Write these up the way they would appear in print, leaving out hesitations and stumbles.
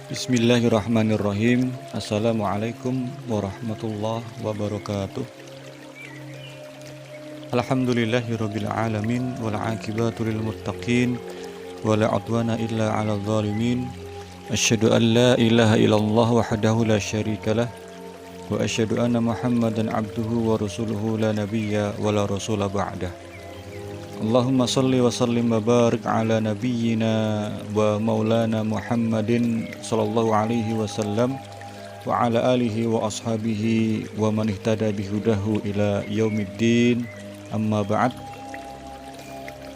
Bismillahirrahmanirrahim. Assalamualaikum warahmatullahi wabarakatuh. Alhamdulillahirabbil alamin wal aqibatu lil muttaqin wala udwana illa 'alal zalimin. Asyhadu an la ilaha illallah wahdahu la syarikalah wa asyhadu anna Muhammadan abduhu wa rasuluhu la nabiyya wa la rasula ba'dah. Allahumma salli wa sallim wa barik ala nabiyyina wa maulana Muhammadin sallallahu alaihi wasallam wa ala alihi wa ashabihi wa man ihtada bihudahu ila yaumiddin. Amma ba'd.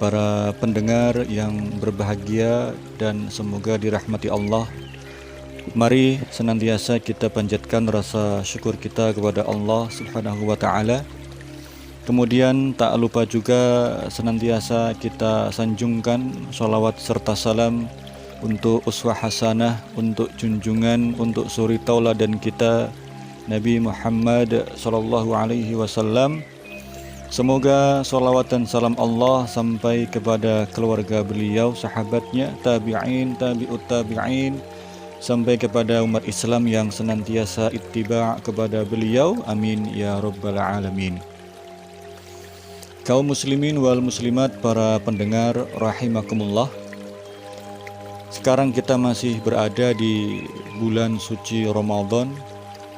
Para pendengar yang berbahagia dan semoga dirahmati Allah, mari senantiasa kita panjatkan rasa syukur kita kepada Allah Subhanahu wa taala. Kemudian tak lupa juga senantiasa kita sanjungkan sholawat serta salam untuk uswah hasanah, untuk junjungan, untuk suri tauladan kita Nabi Muhammad sallallahu alaihi wasallam. Semoga sholawat dan salam Allah sampai kepada keluarga beliau, sahabatnya, tabi'in, tabi'ut tabi'in, sampai kepada umat Islam yang senantiasa ittiba' kepada beliau. Amin ya rabbal alamin. Kaum muslimin wal muslimat, para pendengar rahimakumullah. Sekarang kita masih berada di bulan suci Ramadan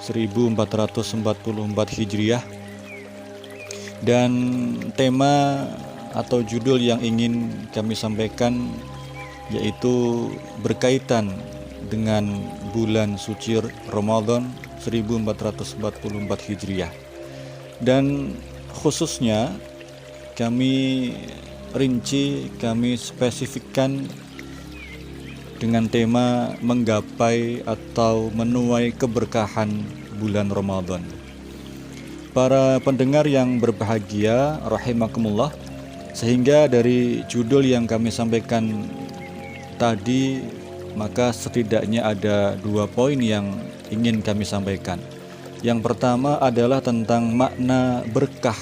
1444 Hijriah. Dan tema atau judul yang ingin kami sampaikan yaitu berkaitan dengan bulan suci Ramadan 1444 Hijriah. Dan khususnya kami rinci, kami spesifikkan dengan tema menggapai atau menuai keberkahan bulan Ramadan. Para pendengar yang berbahagia rahimakumullah, sehingga dari judul yang kami sampaikan tadi, maka setidaknya ada 2 poin yang ingin kami sampaikan. Yang pertama adalah tentang makna berkah.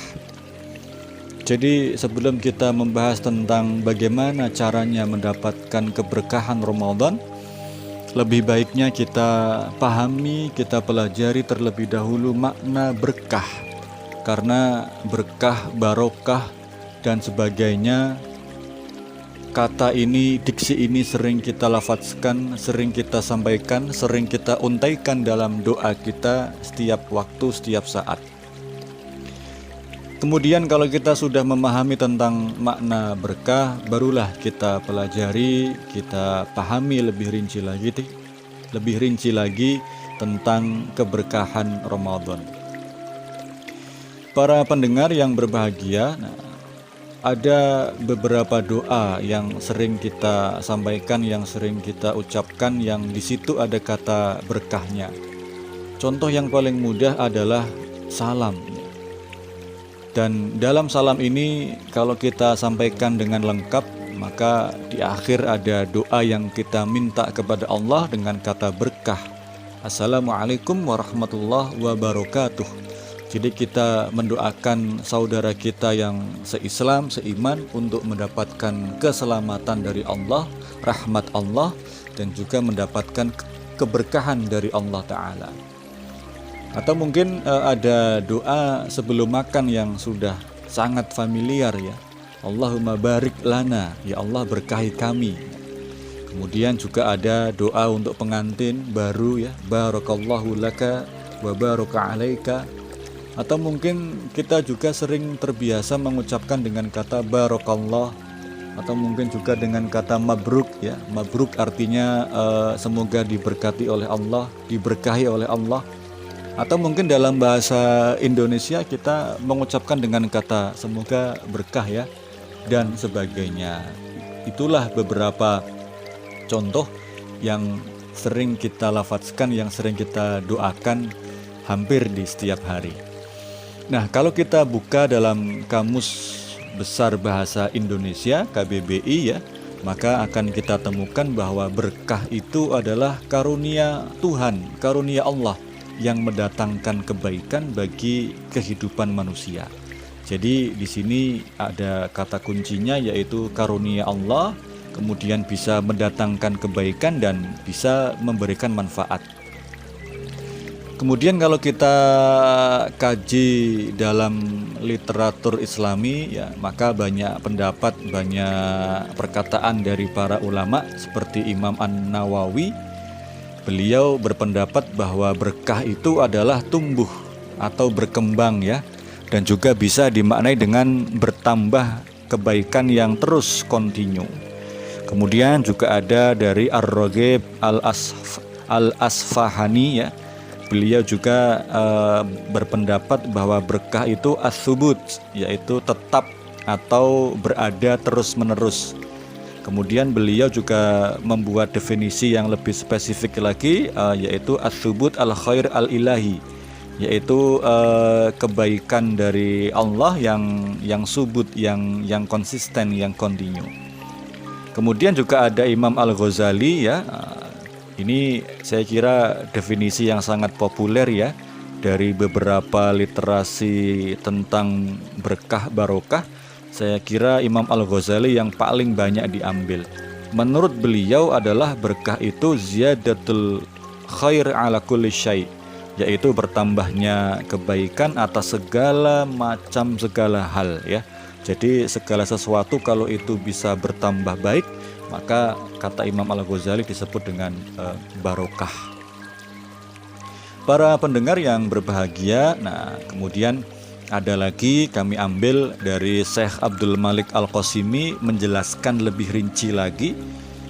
Jadi sebelum kita membahas tentang bagaimana caranya mendapatkan keberkahan Ramadan, lebih baiknya kita pahami, kita pelajari terlebih dahulu makna berkah. Karena berkah, barokah, dan sebagainya, kata ini, diksi ini sering kita lafazkan, sering kita sampaikan, sering kita untaikan dalam doa kita setiap waktu, setiap saat. Kemudian kalau kita sudah memahami tentang makna berkah, barulah kita pelajari, kita pahami lebih rinci lagi tentang keberkahan Ramadan. Para pendengar yang berbahagia, ada beberapa doa yang sering kita sampaikan, yang sering kita ucapkan, yang di situ ada kata berkahnya. Contoh yang paling mudah adalah salam. Dan dalam salam ini kalau kita sampaikan dengan lengkap, maka di akhir ada doa yang kita minta kepada Allah dengan kata berkah. Assalamualaikum warahmatullahi wabarakatuh. Jadi kita mendoakan saudara kita yang seislam, seiman untuk mendapatkan keselamatan dari Allah, rahmat Allah, dan juga mendapatkan keberkahan dari Allah Ta'ala. Atau mungkin ada doa sebelum makan yang sudah sangat familiar ya. Allahumma barik lana, ya Allah berkahi kami. Kemudian juga ada doa untuk pengantin baru ya, barakallahu laka wa baraka alaika. Atau mungkin kita juga sering terbiasa mengucapkan dengan kata barakallah, atau mungkin juga dengan kata mabruk ya. Mabruk artinya semoga diberkati oleh Allah, diberkahi oleh Allah. Atau mungkin dalam bahasa Indonesia kita mengucapkan dengan kata semoga berkah ya, dan sebagainya. Itulah beberapa contoh yang sering kita lafazkan, yang sering kita doakan hampir di setiap hari. Nah, kalau kita buka dalam Kamus Besar Bahasa Indonesia KBBI ya, maka akan kita temukan bahwa berkah itu adalah karunia Tuhan, karunia Allah yang mendatangkan kebaikan bagi kehidupan manusia. Jadi di sini ada kata kuncinya yaitu karunia Allah kemudian bisa mendatangkan kebaikan dan bisa memberikan manfaat. Kemudian kalau kita kaji dalam literatur Islami ya, maka banyak pendapat, banyak perkataan dari para ulama seperti Imam An-Nawawi. Beliau berpendapat bahwa berkah itu adalah tumbuh atau berkembang ya, dan juga bisa dimaknai dengan bertambah kebaikan yang terus kontinu. Kemudian juga ada dari Ar-Raghib Al-Asfahani ya. Beliau juga berpendapat bahwa berkah itu as-subut, yaitu tetap atau berada terus-menerus. Kemudian beliau juga membuat definisi yang lebih spesifik lagi, yaitu as-subut al-khair al-ilahi, yaitu kebaikan dari Allah yang subut, yang konsisten, yang kontinu. Kemudian juga ada Imam Al-Ghazali ya. Ini saya kira definisi yang sangat populer ya dari beberapa literasi tentang berkah barokah. Saya kira Imam Al-Ghazali yang paling banyak diambil. Menurut beliau adalah berkah itu ziyadatul khair ala kulli syai', yaitu bertambahnya kebaikan atas segala hal ya. Jadi segala sesuatu kalau itu bisa bertambah baik, maka kata Imam Al-Ghazali disebut dengan barokah. Para pendengar yang berbahagia, nah kemudian ada lagi kami ambil dari Syekh Abdul Malik Al-Qasimi menjelaskan lebih rinci lagi.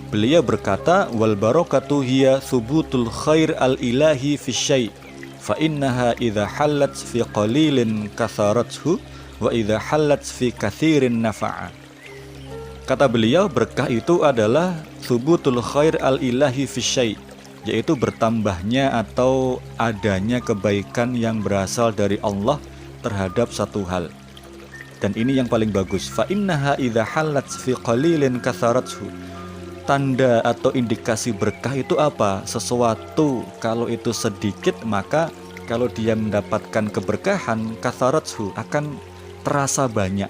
Beliau berkata, wal barakatu hiya thubutul khair al-ilahi fi syai' fa innaha idza hallat fi qalilin katharathu wa idza hallat fi katsirin nafa'a. Kata beliau, berkah itu adalah thubutul khair al-ilahi fi syai', yaitu bertambahnya atau adanya kebaikan yang berasal dari Allah terhadap satu hal. Dan ini yang paling bagus. Fa innaha idza hallat fi qalilin katharathu. Tanda atau indikasi berkah itu apa? Sesuatu kalau itu sedikit, maka kalau dia mendapatkan keberkahan, katharathu, akan terasa banyak.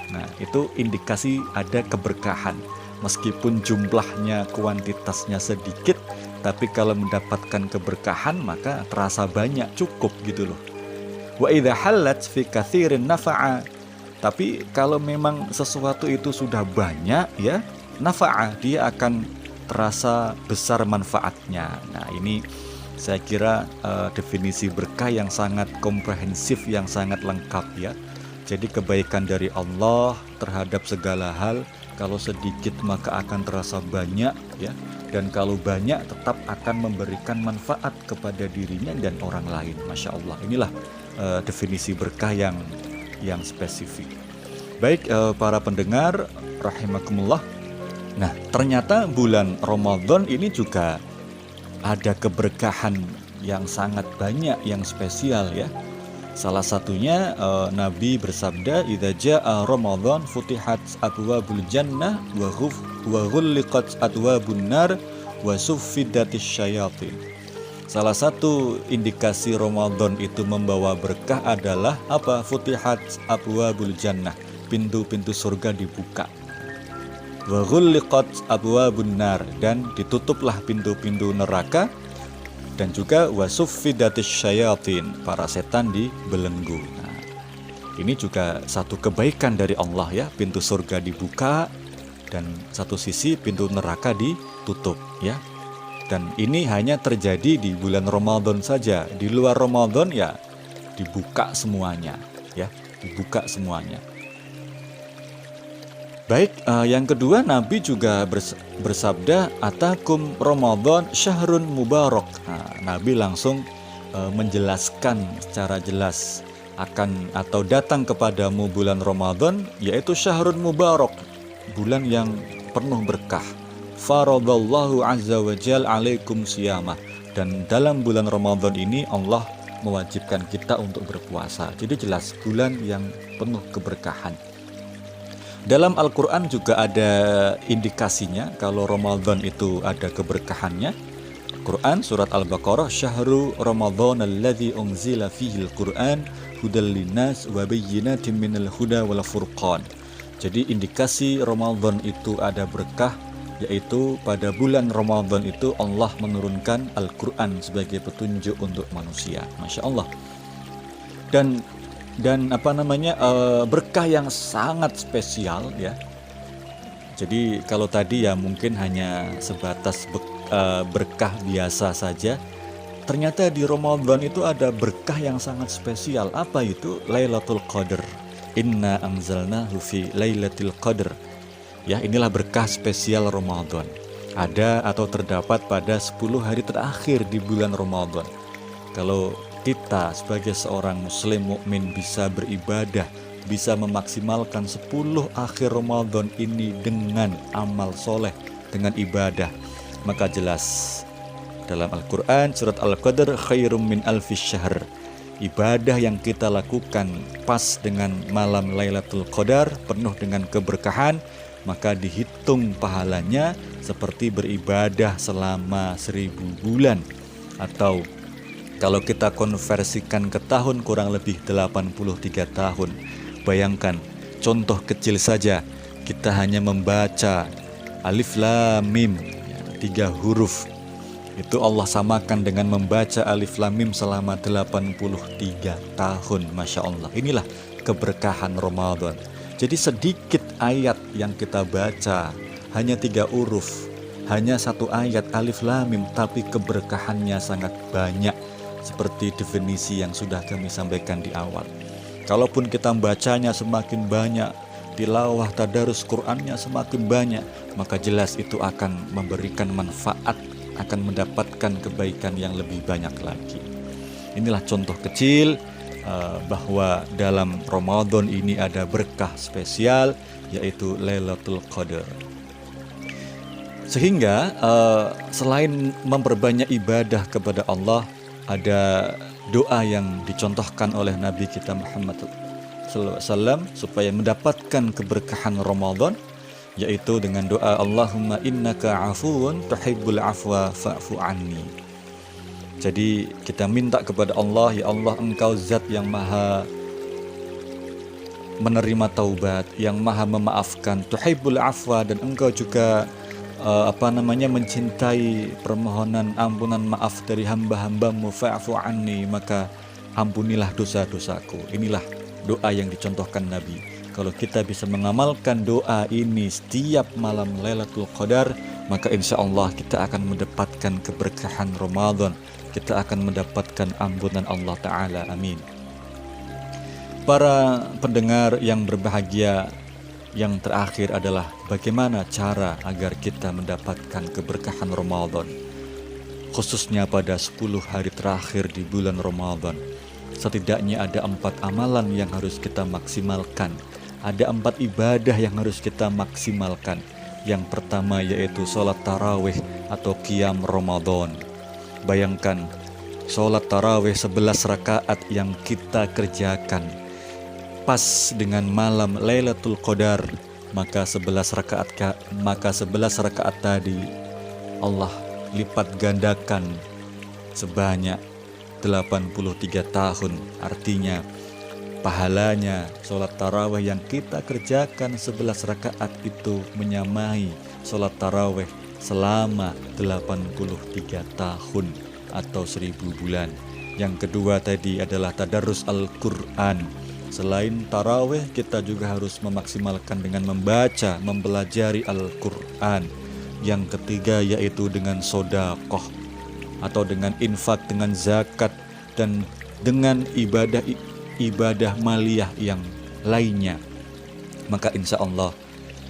Nah, itu indikasi ada keberkahan. Meskipun jumlahnya, kuantitasnya sedikit, tapi kalau mendapatkan keberkahan maka terasa banyak, cukup gitu loh. Wa idza hallat fi katsirin nafa'a. Tapi kalau memang sesuatu itu sudah banyak ya, nafa'a, dia akan terasa besar manfaatnya. Nah, ini saya kira definisi berkah yang sangat komprehensif, yang sangat lengkap ya. Jadi kebaikan dari Allah terhadap segala hal, kalau sedikit maka akan terasa banyak ya, dan kalau banyak tetap akan memberikan manfaat kepada dirinya dan orang lain. Masya Allah, inilah definisi berkah yang spesifik. Baik para pendengar rahimakumullah. Nah, ternyata bulan Ramadan ini juga ada keberkahan yang sangat banyak, yang spesial ya. Salah satunya Nabi bersabda, idza jaa Ramadan futihat abwabul jannah wa ghulliqat abwabun nar wa suffidatis syayatin. Salah satu indikasi Ramadan itu membawa berkah adalah apa? Futihat abwabul jannah, pintu-pintu surga dibuka. Wa ghulliqat abwabun nar, dan ditutuplah pintu-pintu neraka. Dan juga wasuffidatis syayatin, para setan dibelenggu. Nah, ini juga satu kebaikan dari Allah ya, pintu surga dibuka dan satu sisi pintu neraka ditutup ya. Dan ini hanya terjadi di bulan Ramadan saja. Di luar Ramadan ya dibuka semuanya ya, dibuka semuanya. Baik, yang kedua Nabi juga bersabda, atakum Ramadan syahrun mubarak. Nah, Nabi langsung menjelaskan secara jelas akan atau datang kepadamu bulan Ramadan, yaitu syahrun mubarak, bulan yang penuh berkah. Faradallahu azza wa jal alaikum siyamah. Dan dalam bulan Ramadan ini Allah mewajibkan kita untuk berpuasa. Jadi jelas bulan yang penuh keberkahan. Dalam Al-Quran juga ada indikasinya kalau Ramadan itu ada keberkahannya. Quran surat Al-Baqarah, syahru Ramadan alladzi unzila fihil Quran hudal linnas wa bayyinatin minal huda wal furqan. Jadi indikasi Ramadan itu ada berkah yaitu pada bulan Ramadan itu Allah menurunkan Al-Quran sebagai petunjuk untuk manusia. Masya Allah. Dan berkah yang sangat spesial ya. Jadi kalau tadi ya mungkin hanya sebatas berkah biasa saja. Ternyata di Ramadan itu ada berkah yang sangat spesial. Apa itu? Lailatul Qadar. Inna anzalnahu fi Lailatul Qadar. Ya, inilah berkah spesial Ramadan. Ada atau terdapat pada 10 hari terakhir di bulan Ramadan. Kalau kita sebagai seorang muslim mukmin bisa beribadah, bisa memaksimalkan 10 akhir Ramadan ini dengan amal soleh, dengan ibadah, maka jelas dalam Al-Quran surat Al-Qadr khairum min alfis syahr. Ibadah yang kita lakukan pas dengan malam Lailatul Qadar penuh dengan keberkahan, maka dihitung pahalanya seperti beribadah selama 1000 bulan. Atau kalau kita konversikan ke tahun kurang lebih 83 tahun. Bayangkan, contoh kecil saja, kita hanya membaca Alif Lam Mim, 3 huruf. Itu Allah samakan dengan membaca Alif Lam Mim selama 83 tahun. Masya Allah, inilah keberkahan Ramadan. Jadi sedikit ayat yang kita baca, hanya 3 huruf, hanya 1 ayat Alif Lam Mim, tapi keberkahannya sangat banyak. Seperti definisi yang sudah kami sampaikan di awal. Kalaupun kita membacanya semakin banyak, tilawah tadarus Qur'annya semakin banyak, maka jelas itu akan memberikan manfaat, akan mendapatkan kebaikan yang lebih banyak lagi. Inilah contoh kecil bahwa dalam Ramadan ini ada berkah spesial, yaitu Lailatul Qadar. Sehingga selain memperbanyak ibadah kepada Allah, ada doa yang dicontohkan oleh Nabi kita Muhammad SAW supaya mendapatkan keberkahan Ramadan, yaitu dengan doa Allahumma innaka afuwun tuhibbul afwa fa'fu anni. Jadi kita minta kepada Allah, ya Allah, Engkau zat yang maha menerima taubat, yang maha memaafkan, tuhibbul afwa, dan Engkau juga mencintai permohonan ampunan maaf dari hamba-hambamu, fa'fu anni, maka ampunilah dosa-dosaku. Inilah doa yang dicontohkan Nabi. Kalau kita bisa mengamalkan doa ini setiap malam Lailatul Qadar, maka insya Allah kita akan mendapatkan keberkahan Ramadan, kita akan mendapatkan ampunan Allah Ta'ala. Amin. Para pendengar yang berbahagia, yang terakhir adalah bagaimana cara agar kita mendapatkan keberkahan Ramadan, khususnya pada 10 hari terakhir di bulan Ramadan. Setidaknya ada 4 amalan yang harus kita maksimalkan, ada 4 ibadah yang harus kita maksimalkan. Yang pertama yaitu sholat tarawih atau qiyam Ramadan. Bayangkan, sholat tarawih 11 rakaat yang kita kerjakan pas dengan malam Lailatul Qadar, maka 11 rakaat tadi Allah lipat gandakan sebanyak 83 tahun. Artinya pahalanya sholat tarawih yang kita kerjakan 11 rakaat itu menyamai sholat tarawih selama 83 tahun atau 1000 bulan. Yang kedua tadi adalah tadarus Al-Quran. Selain tarawih, kita juga harus memaksimalkan dengan membaca, mempelajari Al-Quran. Yang ketiga yaitu dengan sedekah atau dengan infak, dengan zakat, dan dengan ibadah maliyah yang lainnya. Maka insya Allah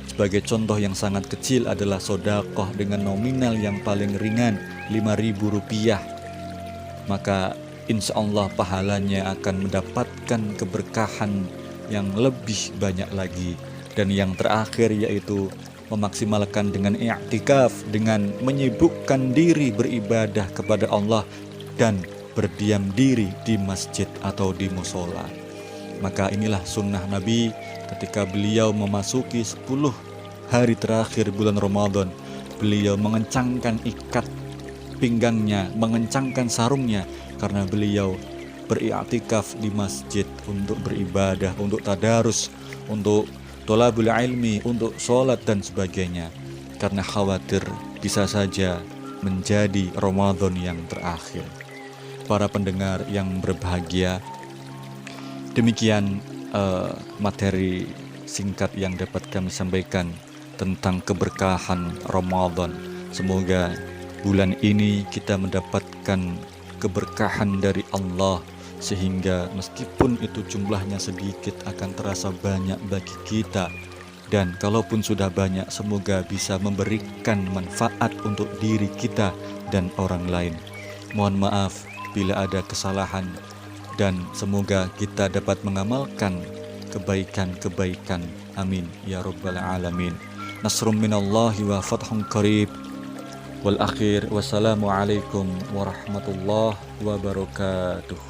sebagai contoh yang sangat kecil adalah sedekah dengan nominal yang paling ringan, Rp5.000. Maka insya Allah pahalanya akan mendapatkan keberkahan yang lebih banyak lagi. Dan yang terakhir yaitu memaksimalkan dengan i'tikaf, dengan menyibukkan diri beribadah kepada Allah dan berdiam diri di masjid atau di musola. Maka inilah sunnah Nabi ketika beliau memasuki 10 hari terakhir bulan Ramadan. Beliau mengencangkan ikat pinggangnya, mengencangkan sarungnya, karena beliau beriktikaf di masjid untuk beribadah, untuk tadarus, untuk thalabul ilmi, untuk sholat dan sebagainya. karena khawatir bisa saja menjadi Ramadan yang terakhir. Para pendengar yang berbahagia, demikian materi singkat yang dapat kami sampaikan tentang keberkahan Ramadan. Semoga bulan ini kita mendapatkan keberkahan dari Allah, sehingga meskipun itu jumlahnya sedikit akan terasa banyak bagi kita. Dan kalaupun sudah banyak, semoga bisa memberikan manfaat untuk diri kita dan orang lain. Mohon maaf bila ada kesalahan, dan semoga kita dapat mengamalkan kebaikan-kebaikan. Amin ya rabbal alamin. Nasrum minallahi wa fathun qarib. Wal akhir, wassalamualaikum warahmatullahi wabarakatuh.